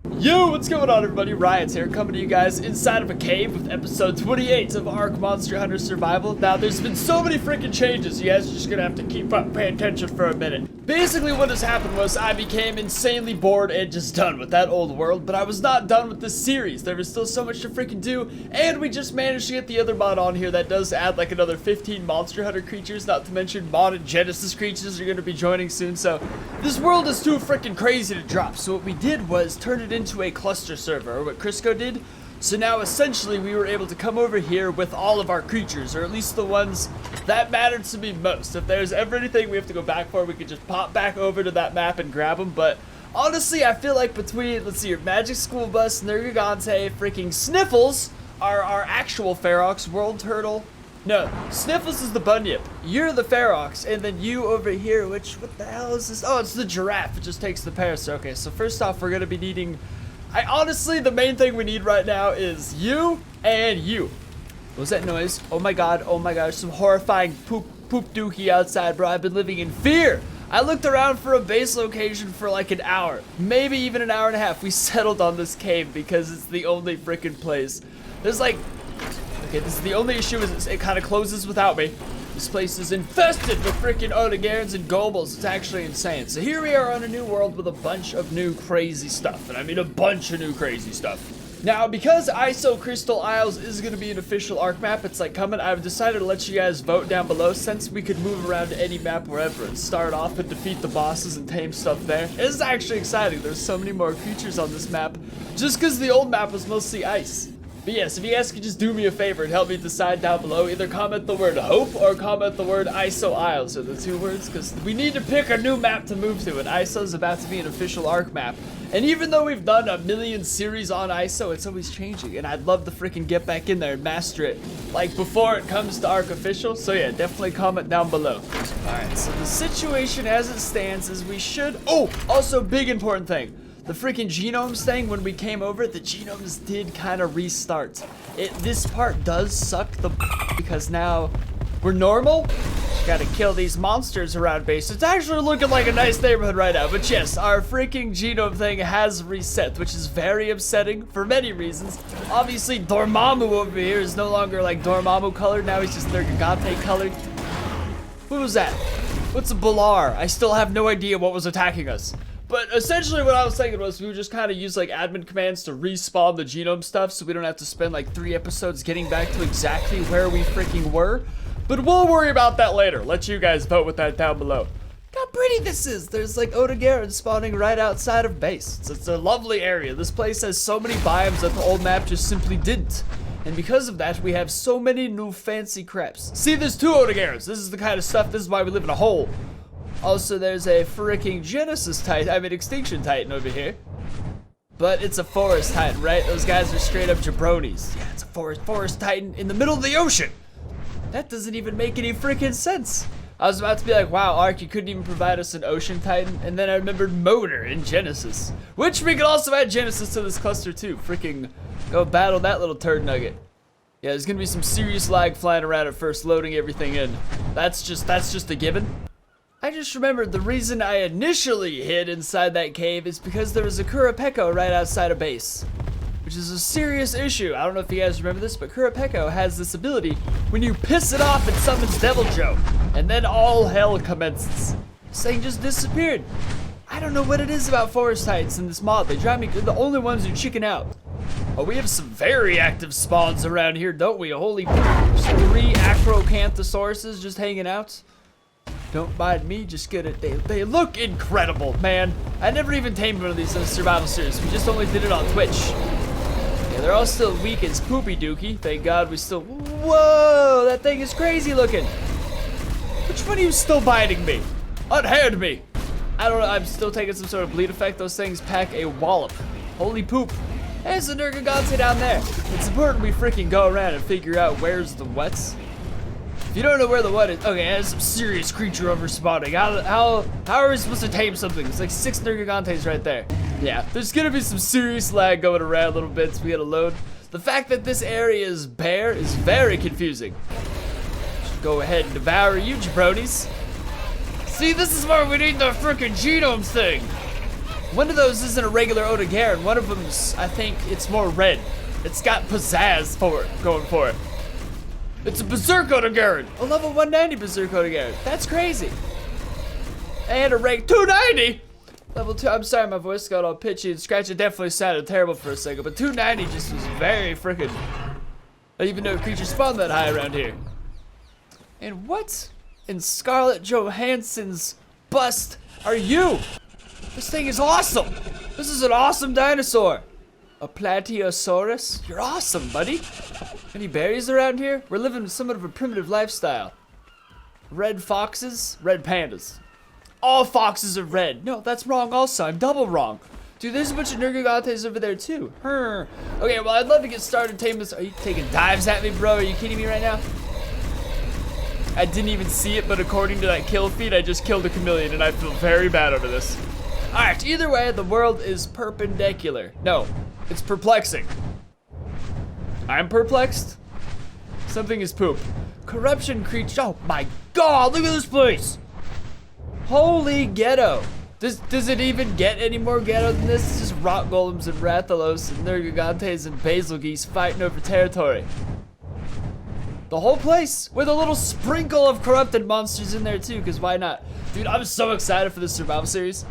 Yo, what's going on everybody? Riot's here, coming to you guys inside of a cave with episode 28 of Ark Monster Hunter Survival. Now, there's been so many freaking changes, you guys are just gonna have to keep up, pay attention for a minute. Basically, what has happened was I became insanely bored and just done with that old world, but I was not done with this series. There was still so much to freaking do, and we just managed to get the other mod on here that does add like another 15 Monster Hunter creatures, not to mention modded Genesis creatures are gonna be joining soon, so this world is too freaking crazy to drop. So what we did was turn it into a cluster server, or what Crisco did. So now essentially we were able to come over here with all of our creatures, or at least the ones that mattered to me most. If there's ever anything we have to go back for, we could just pop back over to that map and grab them. But honestly, I feel like between, let's see, your Magic School Bus, Nergigante, freaking Sniffles, our actual Ferox, World Turtle. No, Sniffles is the Bunyip, you're the Ferox, and then you over here, which, what the hell is this? Oh, it's the Giraffe, it just takes the pairs. Okay, so first off, we're gonna be needing, honestly, the main thing we need right now is you and you. What was that noise? Oh my god, some horrifying poop dookie outside, bro. I've been living in fear. I looked around for a base location for like an hour, maybe even an hour and a half. We settled on this cave because it's the only freaking place. There's like, okay, this is the only issue is it kind of closes without me. This place is infested with freaking Odegaards and Gobles. It's actually insane. So here we are on a new world with a bunch of new crazy stuff. And I mean a bunch of new crazy stuff. Now, because ISO Crystal Isles is going to be an official Ark map, it's like coming, I've decided to let you guys vote down below since we could move around to any map wherever and start off and defeat the bosses and tame stuff there. It's actually exciting. There's so many more creatures on this map just because the old map was mostly ice. But yes, if you guys could just do me a favor and help me decide down below, either comment the word hope or comment the word ISO Isles, or the two words, because we need to pick a new map to move to, and ISO is about to be an official Ark map. And even though we've done a million series on ISO, it's always changing, and I'd love to freaking get back in there and master it, like before it comes to Ark official. So yeah, definitely comment down below. Alright, so the situation as it stands is we should, oh, also big important thing. The freaking genomes thing, when we came over, the genomes did kind of restart. This part does suck because now we're normal. Gotta kill these monsters around base. It's actually looking like a nice neighborhood right now. But yes, our freaking genome thing has reset, which is very upsetting for many reasons. Obviously, Dormammu over here is no longer like Dormammu colored. Now he's just Nergigante colored. What was that? What's a Balar? I still have no idea what was attacking us. But essentially what I was thinking was we would just kind of use like admin commands to respawn the genome stuff so we don't have to spend like 3 episodes getting back to exactly where we freaking were. But we'll worry about that later. Let you guys vote with that down below. Look how pretty this is. There's like Odegaards spawning right outside of base. It's a lovely area. This place has so many biomes that the old map just simply didn't. And because of that, we have so many new fancy craps. See, there's 2 Odegaards. This is the kind of stuff, this is why we live in a hole. Also, there's a freaking Genesis Titan, I mean Extinction Titan over here. But it's a Forest Titan, right? Those guys are straight up jabronis. Yeah, it's a Forest Titan in the middle of the ocean. That doesn't even make any freaking sense. I was about to be like, wow, Ark, you couldn't even provide us an Ocean Titan. And then I remembered Motor in Genesis. Which we could also add Genesis to this cluster too. Freaking go battle that little turd nugget. Yeah, there's gonna be some serious lag flying around at first, loading everything in. That's just a given. I just remembered the reason I initially hid inside that cave is because there was a Kurapeko right outside of base, which is a serious issue. I don't know if you guys remember this, but Kurapeko has this ability when you piss it off, it summons Devil Joe, and then all hell commences. This thing just disappeared. I don't know what it is about Forest Titans in this mod. They drive me, they're the only ones who chicken out. Oh, we have some very active spawns around here, don't we? Holy 3 Acrocanthosauruses just hanging out. Don't mind me, just get it. They look incredible, man. I never even tamed one of these in a survival series. We just only did it on Twitch. Yeah, they're all still weak as poopy dookie. Thank God we still... Whoa, that thing is crazy looking. Which one of you is still biting me? Unhand me. I don't know, I'm still taking some sort of bleed effect. Those things pack a wallop. Holy poop. There's the Nergigante down there. It's important we freaking go around and figure out where's the wets. If you don't know where the what is, okay, there's some serious creature over spawning. How are we supposed to tame something? It's like 6 Nergigantes right there. Yeah, there's gonna be some serious lag going around a little bit, so we gotta load. The fact that this area is bare is very confusing. Should go ahead and devour you, jabronis. See, this is why we need the freaking genomes thing. One of those isn't a regular Odogaron. One of them's, I think, it's more red. It's got pizzazz for it, going for it. It's a Berserk Odogaron. A level 190 Berserk Odogaron. That's crazy. And a rank 290. Level 2. I'm sorry, my voice got all pitchy and scratchy. It definitely sounded terrible for a second, but 290 just was very freaking. I didn't even know creatures spawn that high around here. And what in Scarlett Johansson's bust are you? This thing is awesome. This is an awesome dinosaur. A Platyosaurus? You're awesome, buddy. Any berries around here? We're living somewhat of a primitive lifestyle. Red foxes, red pandas. All foxes are red. No, that's wrong also. I'm double wrong. Dude, there's a bunch of Nergigantes over there too. Okay, well, I'd love to get started taming this. Are you taking dives at me, bro? Are you kidding me right now? I didn't even see it, but according to that kill feed, I just killed a chameleon, and I feel very bad over this. All right, either way, the world is perpendicular. No, it's perplexing. I'm perplexed. Something is poop. Corruption creature. Oh my God, look at this place. Holy ghetto. Does it even get any more ghetto than this? It's just rock golems and Rathalos and Nergigantes and basil geese fighting over territory. The whole place with a little sprinkle of corrupted monsters in there too, because why not? Dude, I'm so excited for this survival series.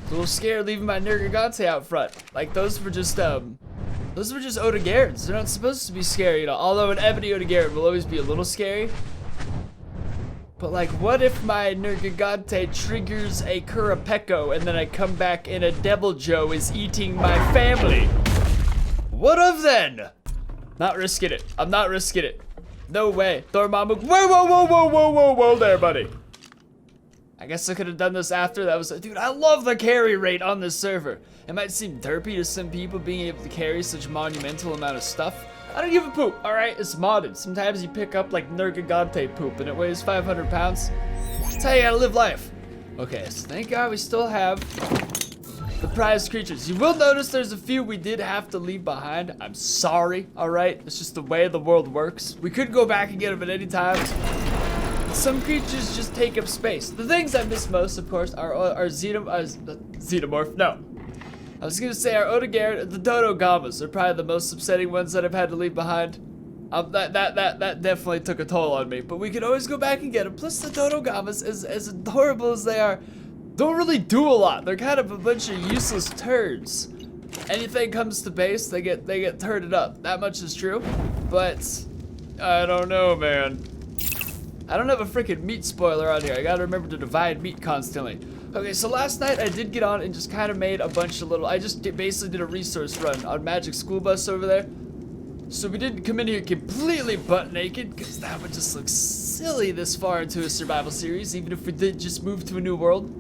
A little scared leaving my Nergigante out front. Like those were just Odogarons. They're not supposed to be scary, you know. Although an ebony Odogaron will always be a little scary. But like, what if my Nergigante triggers a Kurapeko and then I come back and a Devil Joe is eating my family? What of then? Not risking it. I'm not risking it. No way. Dormammu. Whoa there, buddy. I guess I could have done this after. That was, dude, I love the carry rate on this server. It might seem derpy to some people being able to carry such a monumental amount of stuff. I don't give a poop, all right? It's modded. Sometimes you pick up like Nergigante poop and it weighs 500 pounds. That's how you gotta live life. Okay, so thank God we still have the prized creatures. You will notice there's a few we did have to leave behind. I'm sorry, all right? It's just the way the world works. We could go back and get them at any time. Some creatures just take up space. The things I miss most, of course, are Xenomorph. No. I was gonna say our Odogaron, the Dodo Gamas are probably the most upsetting ones that I've had to leave behind. That definitely took a toll on me, but we could always go back and get them. Plus the Dodo Gamas, as adorable as they are, don't really do a lot. They're kind of a bunch of useless turds. Anything comes to base, they get turded up. That much is true, but I don't know, man. I don't have a freaking meat spoiler on here. I gotta remember to divide meat constantly. Okay, so last night I did get on and just kind of made a bunch of little, basically did a resource run on Magic School Bus over there. So we didn't come in here completely butt naked, because that would just look silly this far into a survival series, even if we did just move to a new world.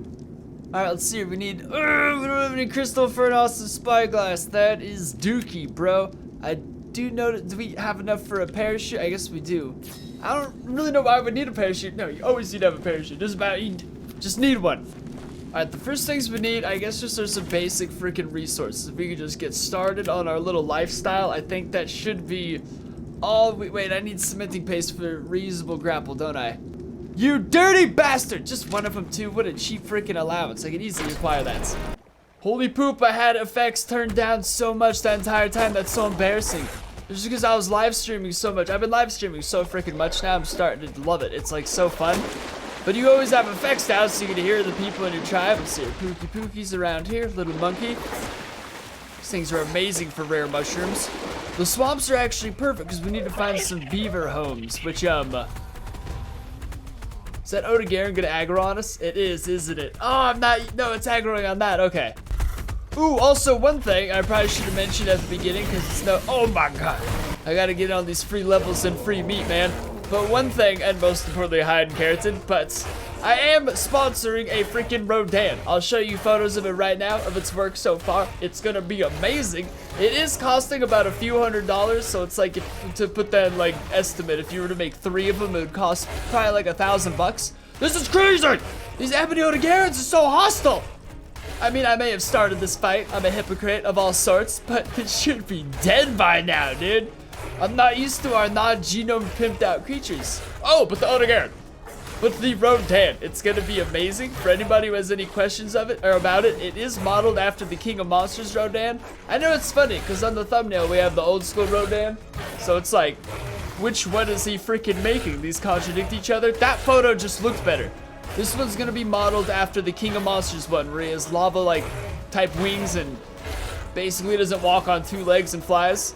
Alright, let's see, we don't have any crystal for an awesome spyglass. That is dookie, bro. I do know, do we have enough for a parachute? I guess we do. I don't really know why I would need a parachute. No, you always need to have a parachute. Doesn't matter, you just need one. Alright, the first things we need, I guess, just are some basic freaking resources. If we could just get started on our little lifestyle, I think that should be all we, wait, I need cementing paste for reusable grapple, don't I? You dirty bastard! Just one of them too, what a cheap freaking allowance. I could easily acquire that. Holy poop, I had effects turned down so much that entire time, that's so embarrassing. It's just because I was live streaming so much. I've been live streaming so freaking much now, I'm starting to love it. It's like so fun. But you always have effects down so you can hear the people in your tribe. Let's see, Pookies around here, little monkey. These things are amazing for rare mushrooms. The swamps are actually perfect because we need to find some beaver homes, which, is that Odogaron gonna aggro on us? It is, isn't it? Oh, I'm not, no, it's aggroing on that, okay. Ooh, also one thing I probably should have mentioned at the beginning because it's no, oh my God. I gotta get on these free levels and free meat, man. But one thing, and most importantly, hide and keratin, but I am sponsoring a freaking Rodan. I'll show you photos of it right now, of its work so far. It's gonna be amazing. It is costing about a few $100s, so it's like, to put that in like estimate, if you were to make 3 of them, it would cost probably like $1,000. This is crazy! These ebony Odogarons are so hostile! I mean, I may have started this fight. I'm a hypocrite of all sorts, but it should be dead by now, dude. I'm not used to our non-genome pimped out creatures. Oh, but the Odogaron. with the Rodan. It's gonna be amazing. For anybody who has any questions of it or about it, it is modeled after the King of Monsters Rodan. I know it's funny because on the thumbnail we have the old school Rodan, so it's like, which one is he freaking making? These contradict each other. That photo just looked better. This one's gonna be modeled after the King of Monsters one, where he has lava like type wings and basically doesn't walk on 2 legs and flies.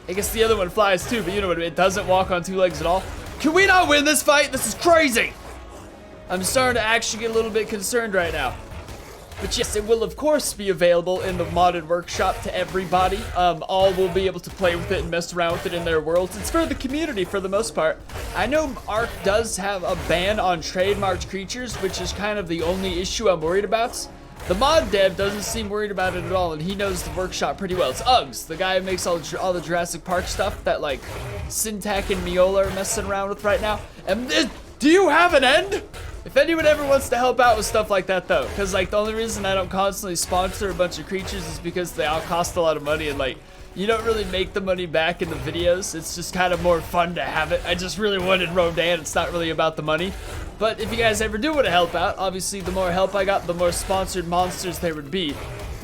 I guess the other one flies too, but you know what I mean. It doesn't walk on 2 legs at all. Can we not win this fight? This is crazy. I'm starting to actually get a little bit concerned right now. But yes, it will of course be available in the modded workshop to everybody. All will be able to play with it and mess around with it in their worlds. It's for the community for the most part. I know Ark does have a ban on trademarked creatures, which is kind of the only issue I'm worried about. The mod dev doesn't seem worried about it at all, and he knows the workshop pretty well. It's Uggs, the guy who makes all the Jurassic Park stuff that like Syntac and Miola are messing around with right now. And do you have an end? If anyone ever wants to help out with stuff like that though, because like the only reason I don't constantly sponsor a bunch of creatures is because they all cost a lot of money and like you don't really make the money back in the videos. It's just kind of more fun to have it. I just really wanted Rodan. It's not really about the money. But if you guys ever do want to help out, obviously the more help I got, the more sponsored monsters there would be.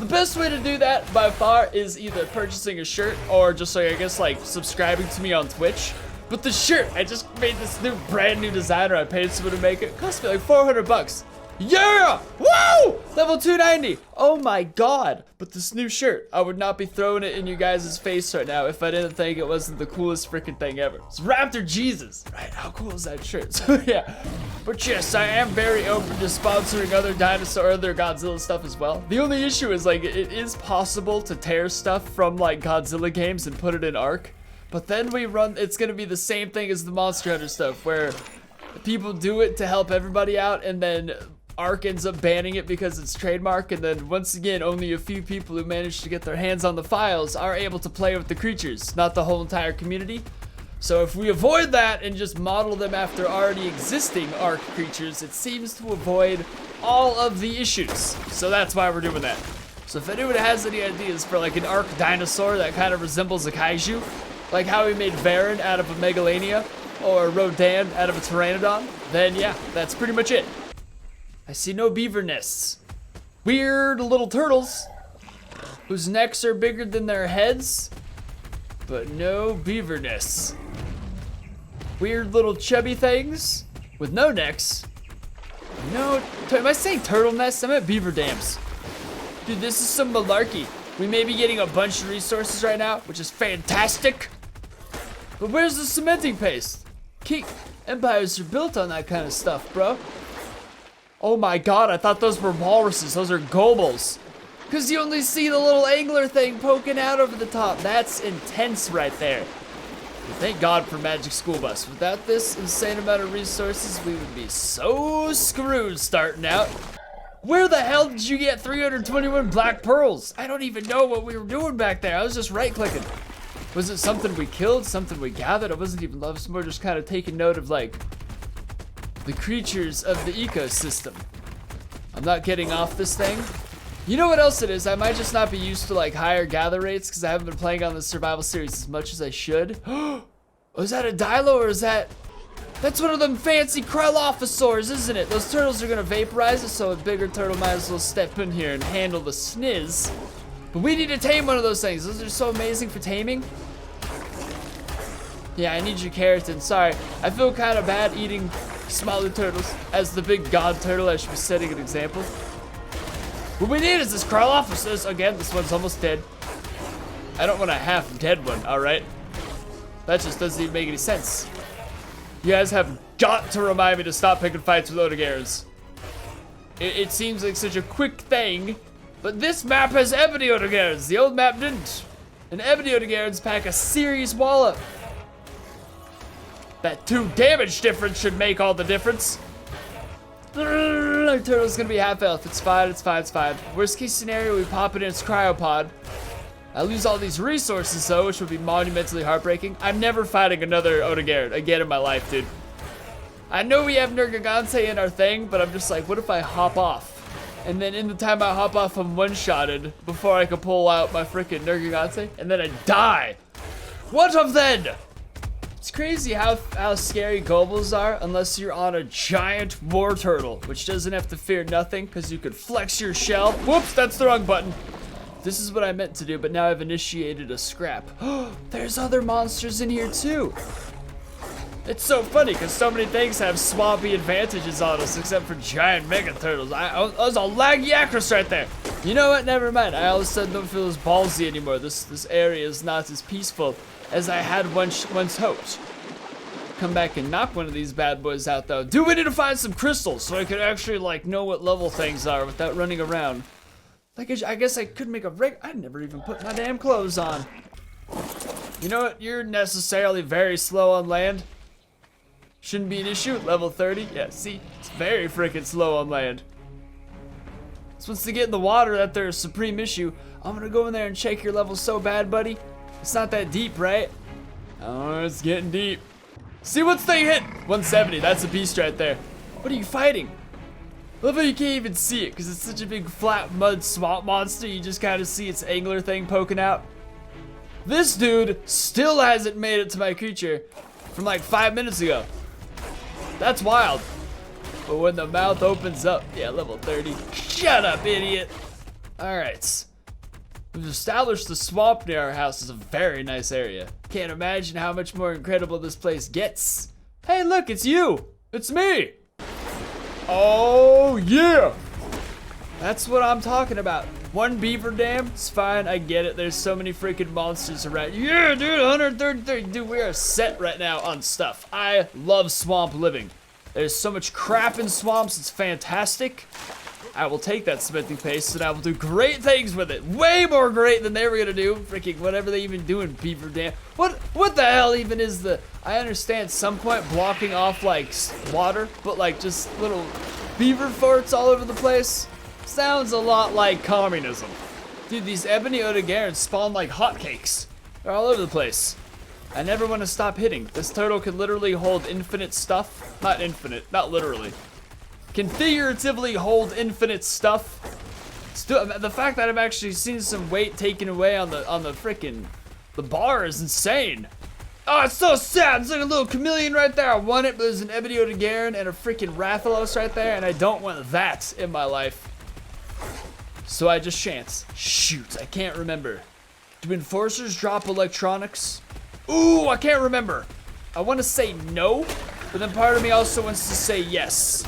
The best way to do that by far is either purchasing a shirt or just like I guess like subscribing to me on Twitch. But the shirt, I just made this brand new designer. I paid someone to make it. It cost me like 400 bucks. Yeah! Woo! Level 290. Oh my god. But this new shirt, I would not be throwing it in you guys' face right now if I didn't think it wasn't the coolest freaking thing ever. It's Raptor Jesus. Right, how cool is that shirt? So yeah. But yes, I am very open to sponsoring other dinosaur, other Godzilla stuff as well. The only issue is like it is possible to tear stuff from like Godzilla games and put it in Ark. But then it's gonna be the same thing as the Monster Hunter stuff, where people do it to help everybody out, and then Ark ends up banning it because it's trademark, and then once again, only a few people who manage to get their hands on the files are able to play with the creatures, not the whole entire community. So if we avoid that and just model them after already existing Ark creatures, it seems to avoid all of the issues. So that's why we're doing that. So if anyone has any ideas for like an Ark dinosaur that kind of resembles a kaiju, like how we made Varan out of a Megalania, or Rodan out of a Pteranodon, then yeah, that's pretty much it. I see no beaver nests. Weird little turtles, whose necks are bigger than their heads, but no beaver nests. Weird little chubby things, with no necks. No, am I saying turtle nests? I meant beaver dams. Dude, this is some malarkey. We may be getting a bunch of resources right now, which is fantastic. But where's the cementing paste? Empires are built on that kind of stuff, bro. Oh my god, I thought those were walruses. Those are gobels. Because you only see the little angler thing poking out over the top. That's intense right there. Thank God for Magic School Bus. Without this insane amount of resources, we would be so screwed starting out. Where the hell did you get 321 black pearls? I don't even know what we were doing back there. I was just right-clicking. Was it something we killed, something we gathered? I wasn't even love, more just kind of taking note of like the creatures of the ecosystem. I'm not getting off this thing. You know what else it is? I might just not be used to like higher gather rates because I haven't been playing on the survival series as much as I should. Oh, is that a Dilo or is that? That's one of them fancy Krylophosaurs, isn't it? Those turtles are gonna vaporize us, so a bigger turtle might as well step in here and handle the sniz. But we need to tame one of those things. Those are so amazing for taming. Yeah, I need your keratin. Sorry, I feel kind of bad eating smaller turtles. As the big god turtle, I should be setting an example. What we need is this Krylophosaurus. Again, this one's almost dead. I don't want a half dead one, alright? That just doesn't even make any sense. You guys have got to remind me to stop picking fights with Odogarans. It seems like such a quick thing, but this map has ebony Odogarans. The old map didn't. And ebony Odogarans pack a serious wallop. That 2 damage difference should make all the difference. Our turtle's gonna be half health. It's fine, it's fine, it's fine. Worst case scenario, we pop it in its cryopod. I lose all these resources though, which would be monumentally heartbreaking. I'm never fighting another Odogaran again in my life, dude. I know we have Nergigante in our thing, but I'm just like, what if I hop off? And then in the time I hop off, I'm one-shotted before I can pull out my freaking Nergigante, and then I die. What of then? It's crazy how scary gobbles are unless you're on a giant war turtle, which doesn't have to fear nothing because you could flex your shell. Whoops, that's the wrong button. This is what I meant to do, but now I've initiated a scrap. There's other monsters in here too. It's so funny because so many things have swampy advantages on us except for giant mega turtles. That was a laggy actress right there. You know what? Never mind. I all of a sudden don't feel as ballsy anymore. This area is not as peaceful as I had once hoped. Come back and knock one of these bad boys out though. Do we need to find some crystals so I could actually like know what level things are without running around? Like I guess I could make a rig. I never even put my damn clothes on. You know what? You're necessarily very slow on land. Shouldn't be an issue at level 30. Yeah, see? It's very freaking slow on land. So once they get in the water, that they're a supreme issue. I'm gonna go in there and check your level so bad, buddy. It's not that deep, right? Oh, it's getting deep. See what's they hit? 170, that's a beast right there. What are you fighting? I love how you can't even see it because it's such a big flat mud swamp monster. You just kind of see its angler thing poking out. This dude still hasn't made it to my creature from like 5 minutes ago. That's wild. But when the mouth opens up, yeah, level 30. Shut up, idiot. All right. We've established the swamp near our house is a very nice area. Can't imagine how much more incredible this place gets. Hey, look, it's you. It's me. Oh, yeah. That's what I'm talking about. One beaver dam, it's fine, I get it. There's so many freaking monsters around. Yeah, dude, 133. Dude, we are set right now on stuff. I love swamp living. There's so much crap in swamps, it's fantastic. I will take that cementing paste and I will do great things with it. Way more great than they were gonna do. Freaking whatever they even do in beaver dam. What the hell even is the, I understand some point blocking off like water, but like just little beaver forts all over the place. Sounds a lot like communism. Dude, these ebony odogarans spawn like hotcakes. They're all over the place. I never want to stop hitting. This turtle can literally hold infinite stuff. Not infinite, not literally. Can figuratively hold infinite stuff. Still, the fact that I've actually seen some weight taken away on the freaking the bar is insane. Oh, it's so sad. It's like a little chameleon right there. I want it, but there's an ebony odogaran and a freaking Rathalos right there, and I don't want that in my life. So I just chance. Shoot, I can't remember. Do enforcers drop electronics? Ooh, I can't remember. I want to say no, but then part of me also wants to say yes.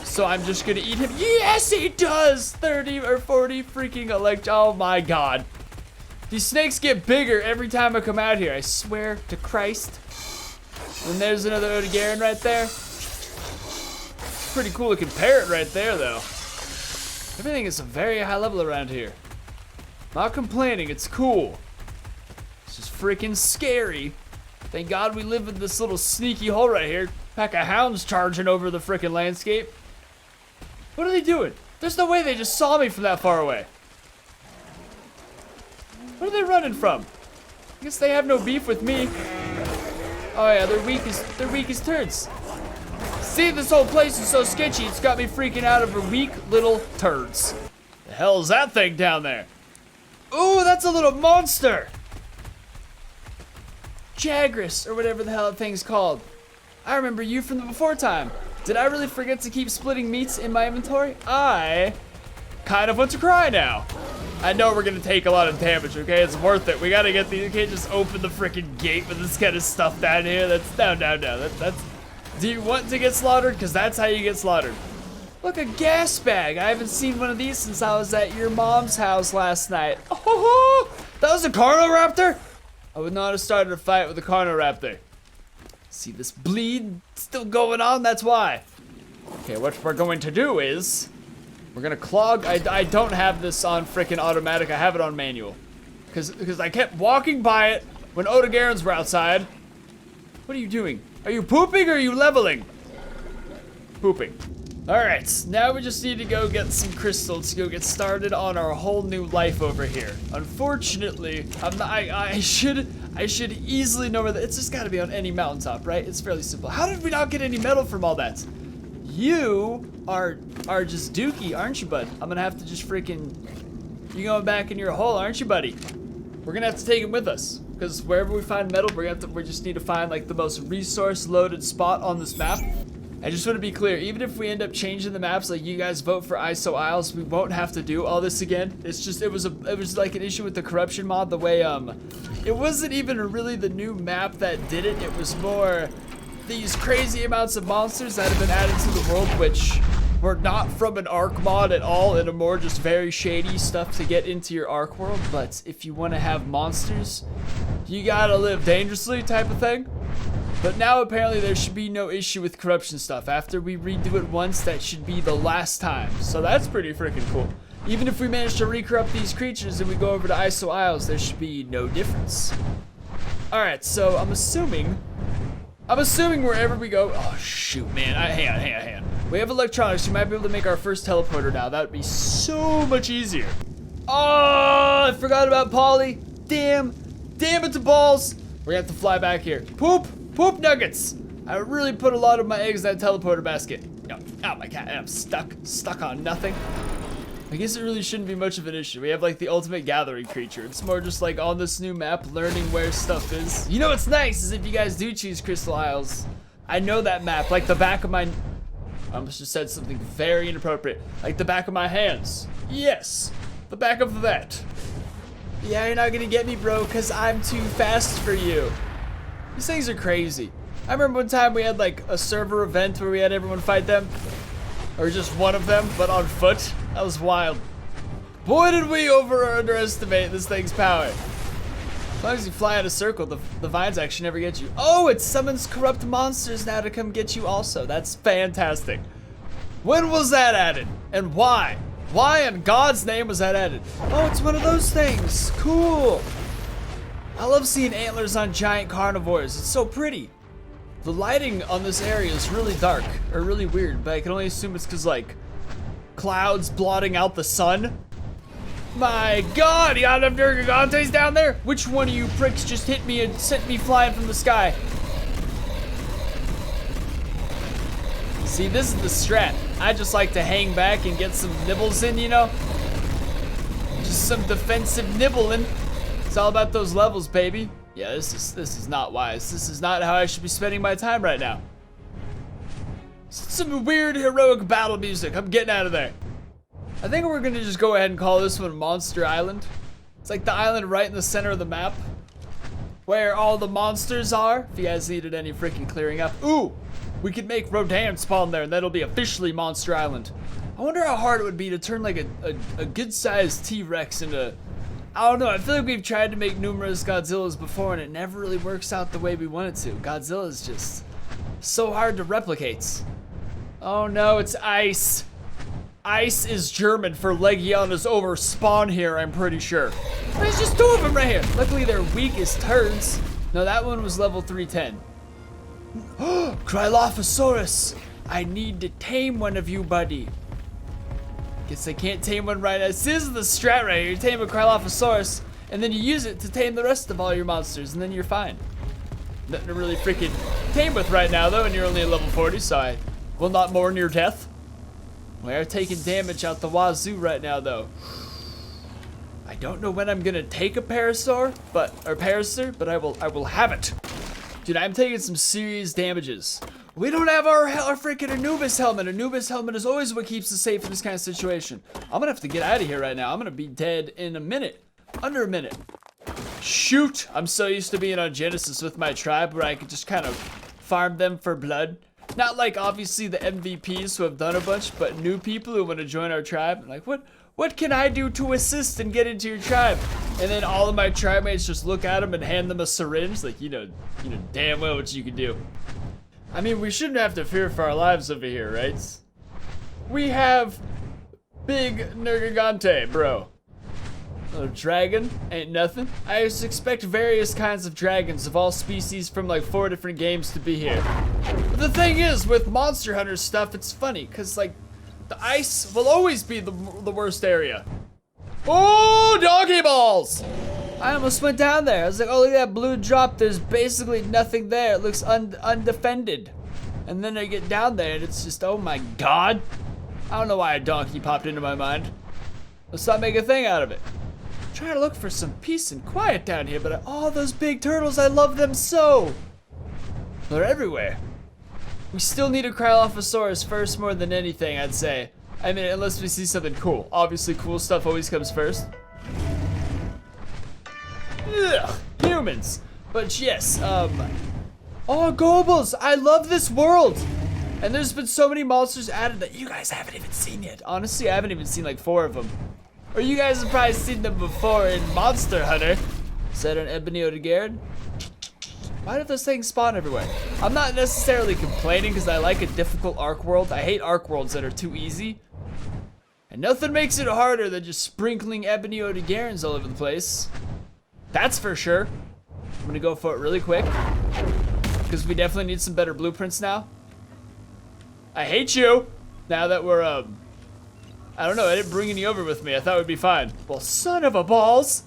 So I'm just gonna eat him. Yes, he does! 30 or 40 freaking oh my god. These snakes get bigger every time I come out here, I swear to Christ. And there's another odogaran right there. Pretty cool looking parrot right there, though. Everything is a very high level around here. Not complaining, it's cool. It's just freaking scary. Thank God we live in this little sneaky hole right here. Pack of hounds charging over the freaking landscape. What are they doing? There's no way they just saw me from that far away. What are they running from? I guess they have no beef with me. Oh yeah, they're weak as turds. See, this whole place is so sketchy, it's got me freaking out over weak little turds. The hell is that thing down there? Ooh, that's a little monster. Jagras, or whatever the hell that thing's called. I remember you from the before time. Did I really forget to keep splitting meats in my inventory? I kind of want to cry now. I know we're gonna take a lot of damage, okay? It's worth it. We gotta get these. You can't just open the freaking gate with this kind of stuff down here. That's no. That's. Do you want to get slaughtered? Because that's how you get slaughtered. Look, a gas bag. I haven't seen one of these since I was at your mom's house last night. Oh, that was a Carnoraptor? I would not have started a fight with a Carnoraptor. See this bleed still going on? That's why. Okay, what we're going to do is we're gonna clog. I don't have this on freaking automatic. I have it on manual. Because I kept walking by it when odogarans were outside. What are you doing? Are you pooping or are you leveling? Pooping. Alright, now we just need to go get some crystals to go get started on our whole new life over here. Unfortunately, I should easily know where it's just gotta be on any mountaintop, right? It's fairly simple. How did we not get any metal from all that? You are just dookie, aren't you, bud? I'm gonna have to just freaking, you going back in your hole, aren't you, buddy? We're gonna have to take him with us. because wherever we find metal, we just need to find like the most resource-loaded spot on this map. I just want to be clear, even if we end up changing the maps, like you guys vote for ISO Isles, we won't have to do all this again. It's just, it was like an issue with the corruption mod, the way, it wasn't even really the new map that did it. It was more these crazy amounts of monsters that have been added to the world, which were not from an Ark mod at all, and are more just very shady stuff to get into your Ark world. But if you want to have monsters, you gotta live dangerously type of thing. But now apparently there should be no issue with corruption stuff. After we redo it once, that should be the last time. So that's pretty freaking cool. Even if we manage to re-corrupt these creatures and we go over to ISO Isles, there should be no difference. Alright, so I'm assuming wherever we go, oh shoot, man, hang on. We have electronics, we might be able to make our first teleporter now. That would be so much easier. Oh, I forgot about Polly. Damn it to balls. We're gonna have to fly back here. Poop nuggets! I really put a lot of my eggs in that teleporter basket. No, oh my god, I'm stuck on nothing. I guess it really shouldn't be much of an issue. We have like the ultimate gathering creature. It's more just like on this new map, learning where stuff is. You know what's nice is if you guys do choose Crystal Isles, I know that map like the back of my, I almost just said something very inappropriate. Like the back of my hands. Yes, the back of that. Yeah, you're not gonna get me, bro, cause I'm too fast for you. These things are crazy. I remember one time we had like a server event where we had everyone fight them. Or just one of them, but on foot. That was wild. Boy, did we underestimate this thing's power. As long as you fly in a circle, the vines actually never get you. Oh, it summons corrupt monsters now to come get you also. That's fantastic. When was that added? And why? Why in God's name was that added? Oh, it's one of those things. Cool. I love seeing antlers on giant carnivores. It's so pretty. The lighting on this area is really dark, or really weird, but I can only assume it's because, like, clouds blotting out the sun. My god, you got enough Gigantes down there? Which one of you pricks just hit me and sent me flying from the sky? See, this is the strat. I just like to hang back and get some nibbles in, you know? Just some defensive nibbling. It's all about those levels, baby. Yeah, this is not wise. This is not how I should be spending my time right now. Some weird heroic battle music. I'm getting out of there. I think we're gonna just go ahead and call this one Monster Island. It's like the island right in the center of the map, where all the monsters are. If you guys needed any freaking clearing up. Ooh, we could make Rodan spawn there, and that'll be officially Monster Island. I wonder how hard it would be to turn like a good-sized T-Rex into, I don't know, I feel like we've tried to make numerous Godzillas before and it never really works out the way we want it to. Godzilla is just so hard to replicate. Oh no, it's ice. Ice is German for Legion is over spawn here, I'm pretty sure. There's just two of them right here. Luckily they're weak as turds. No, that one was level 310. Krylophosaurus, I need to tame one of you, buddy. Guess I can't tame one right now. This is the strat right here. You tame a Krylophosaurus, and then you use it to tame the rest of all your monsters, and then you're fine. Nothing to really freaking tame with right now, though, and you're only at level 40, so I will not mourn your death. We are taking damage out the wazoo right now, though. I don't know when I'm gonna take a Parasaur, but I will have it. Dude, I'm taking some serious damages. We don't have our freaking Anubis helmet. Anubis helmet is always what keeps us safe in this kind of situation. I'm gonna have to get out of here right now. I'm gonna be dead in a minute. Under a minute. Shoot! I'm so used to being on Genesis with my tribe where I could just kind of farm them for blood. Not like obviously the MVPs who have done a bunch, but new people who want to join our tribe. Like, what can I do to assist and get into your tribe? And then all of my tribe mates just look at them and hand them a syringe. Like, you know damn well what you can do. I mean, we shouldn't have to fear for our lives over here, right? We have big Nergigante, bro. A dragon ain't nothing. I just expect various kinds of dragons of all species from like 4 different games to be here. But the thing is, with Monster Hunter stuff, it's funny, because like, the ice will always be the worst area. Oh, doggy balls! I almost went down there. I was like, oh, look at that blue drop. There's basically nothing there. It looks undefended. And then I get down there and it's just, oh my god. I don't know why a donkey popped into my mind. Let's not make a thing out of it. Trying to look for some peace and quiet down here, but all those big turtles, I love them so. They're everywhere. We still need a Cryolophosaurus first more than anything, I'd say. I mean, unless we see something cool. Obviously, cool stuff always comes first. Ugh, humans. But yes, oh, Gobles, I love this world. And there's been so many monsters added that you guys haven't even seen yet. Honestly, I haven't even seen like 4 of them. Or you guys have probably seen them before in Monster Hunter. Is that an ebony odogared? Why do those things spawn everywhere? I'm not necessarily complaining because I like a difficult Ark world. I hate Ark worlds that are too easy. And nothing makes it harder than just sprinkling ebony odogarens all over the place. That's for sure. I'm gonna go for it really quick because we definitely need some better blueprints now. I hate you. Now that we're I don't know, I didn't bring any over with me. I thought we'd be fine. Well, son of a balls.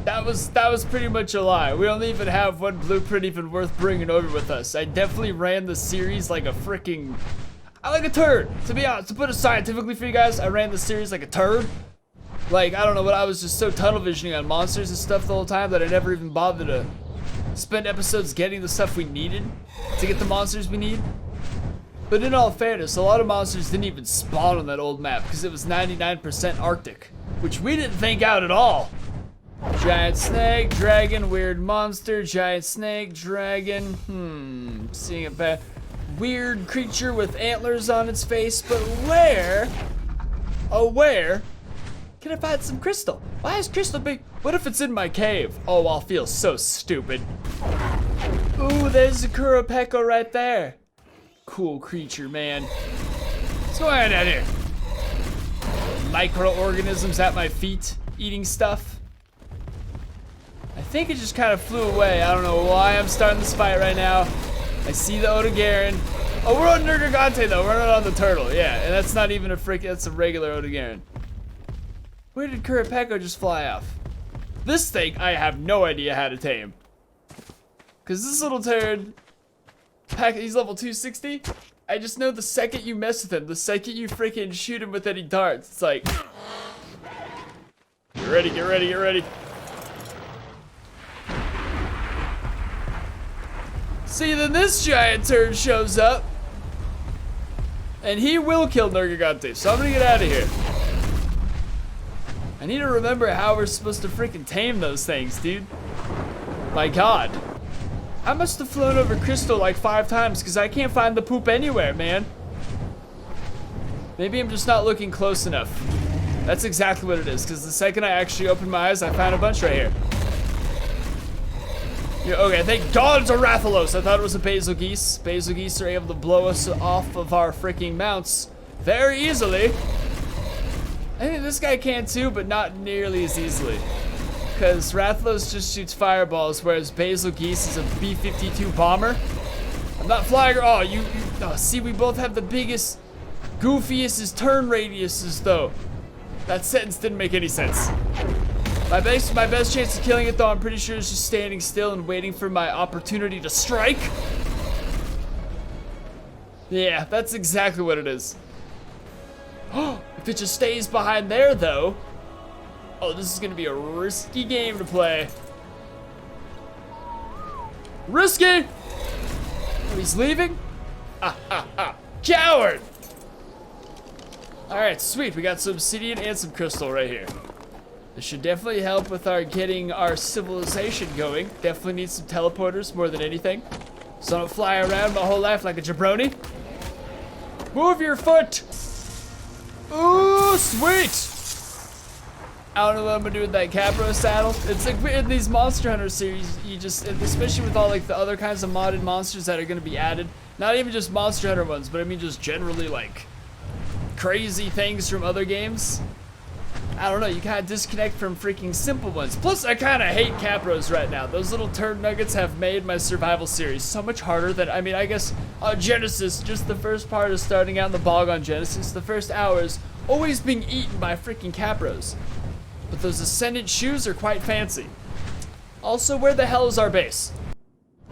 That was pretty much a lie. We don't even have one blueprint even worth bringing over with us. I definitely ran the series like a freaking, like a turd. To be honest, to put it scientifically for you guys, I ran the series like a turd. Like, I don't know, but I was just so tunnel visioning on monsters and stuff the whole time that I never even bothered to spend episodes getting the stuff we needed to get the monsters we need. But in all fairness, a lot of monsters didn't even spawn on that old map because it was 99% Arctic, which we didn't think out at all. Giant snake, dragon, weird monster, giant snake, dragon, seeing a bad, weird creature with antlers on its face, but where, oh where, can I find some crystal? Why is crystal big? What if it's in my cave? Oh, I'll feel so stupid. Ooh, there's a Kurapeko right there. Cool creature, man. What's going on down here? Microorganisms at my feet, eating stuff. I think it just kind of flew away. I don't know why I'm starting this fight right now. I see the Odogaren. Oh, we're on Nergigante though. We're not on the turtle. Yeah, and that's not even a that's a regular Odogaren. Where did Kurapeko just fly off? This thing, I have no idea how to tame. Cause this little turd, he's level 260. I just know the second you mess with him, the second you freaking shoot him with any darts, it's like, get ready, get ready, get ready. See, then this giant turd shows up, and he will kill Nergigante, so I'm gonna get out of here. I need to remember how we're supposed to freaking tame those things, dude. My God. I must have flown over Crystal like 5 times because I can't find the poop anywhere, man. Maybe I'm just not looking close enough. That's exactly what it is, because the second I actually opened my eyes, I found a bunch right here. Yeah, okay, thank God it's a Rathalos. I thought it was a Basil Geese. Basil Geese are able to blow us off of our freaking mounts very easily. I think this guy can too, but not nearly as easily. Because Rathalos just shoots fireballs, whereas Basil Geese is a B-52 bomber. I'm not flying. Oh, oh, see, we both have the biggest, goofiest turn radiuses, though. That sentence didn't make any sense. My best chance of killing it, though, I'm pretty sure is just standing still and waiting for my opportunity to strike. Yeah, that's exactly what it is. Oh, if it just stays behind there, though. Oh, this is gonna be a risky game to play. Risky! Oh, he's leaving? Coward! Alright, sweet. We got some obsidian and some crystal right here. This should definitely help with our getting our civilization going. Definitely need some teleporters more than anything. So I don't fly around my whole life like a jabroni. Move your foot! Ooh, sweet! I don't know what I'm gonna do with that Capro saddle. It's like in these Monster Hunter series, you just, especially with all like the other kinds of modded monsters that are gonna be added, not even just Monster Hunter ones, but I mean just generally like crazy things from other games. I don't know, you kind of disconnect from freaking simple ones. Plus, I kind of hate Capros right now. Those little turd nuggets have made my survival series so much harder than, I mean, I guess on Genesis, just the first part of starting out in the bog on Genesis, the first hours, always being eaten by freaking Capros. But those Ascendant shoes are quite fancy. Also, where the hell is our base?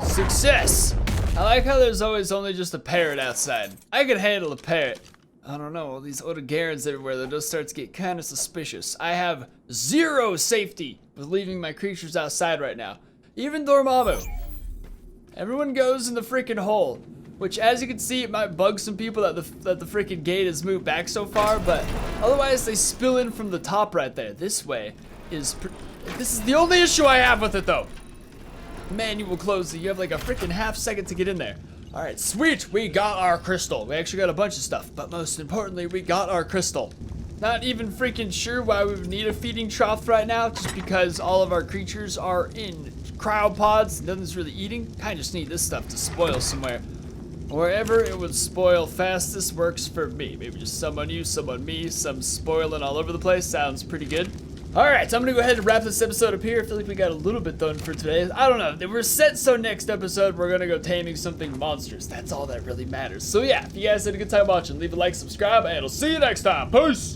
Success! I like how there's always only just a parrot outside. I could handle a parrot. I don't know, all these Otogarans everywhere, that does start to get kind of suspicious. I have zero safety with leaving my creatures outside right now. Even Dormammu. Everyone goes in the freaking hole, which as you can see, it might bug some people that the freaking gate has moved back so far, but otherwise they spill in from the top right there. This way is, this is the only issue I have with it though. Manual closing, you have like a freaking half second to get in there. All right, sweet, we got our crystal. We actually got a bunch of stuff, but most importantly, we got our crystal. Not even freaking sure why we would need a feeding trough right now, just because all of our creatures are in cryopods, nothing's really eating. Kinda just need this stuff to spoil somewhere. Wherever it would spoil fastest works for me. Maybe just someone you, someone me, some spoiling all over the place, sounds pretty good. Alright, so I'm gonna go ahead and wrap this episode up here. I feel like we got a little bit done for today. I don't know, we're set so next episode we're gonna go taming something monstrous. That's all that really matters. So yeah, if you guys had a good time watching, leave a like, subscribe, and I'll see you next time. Peace!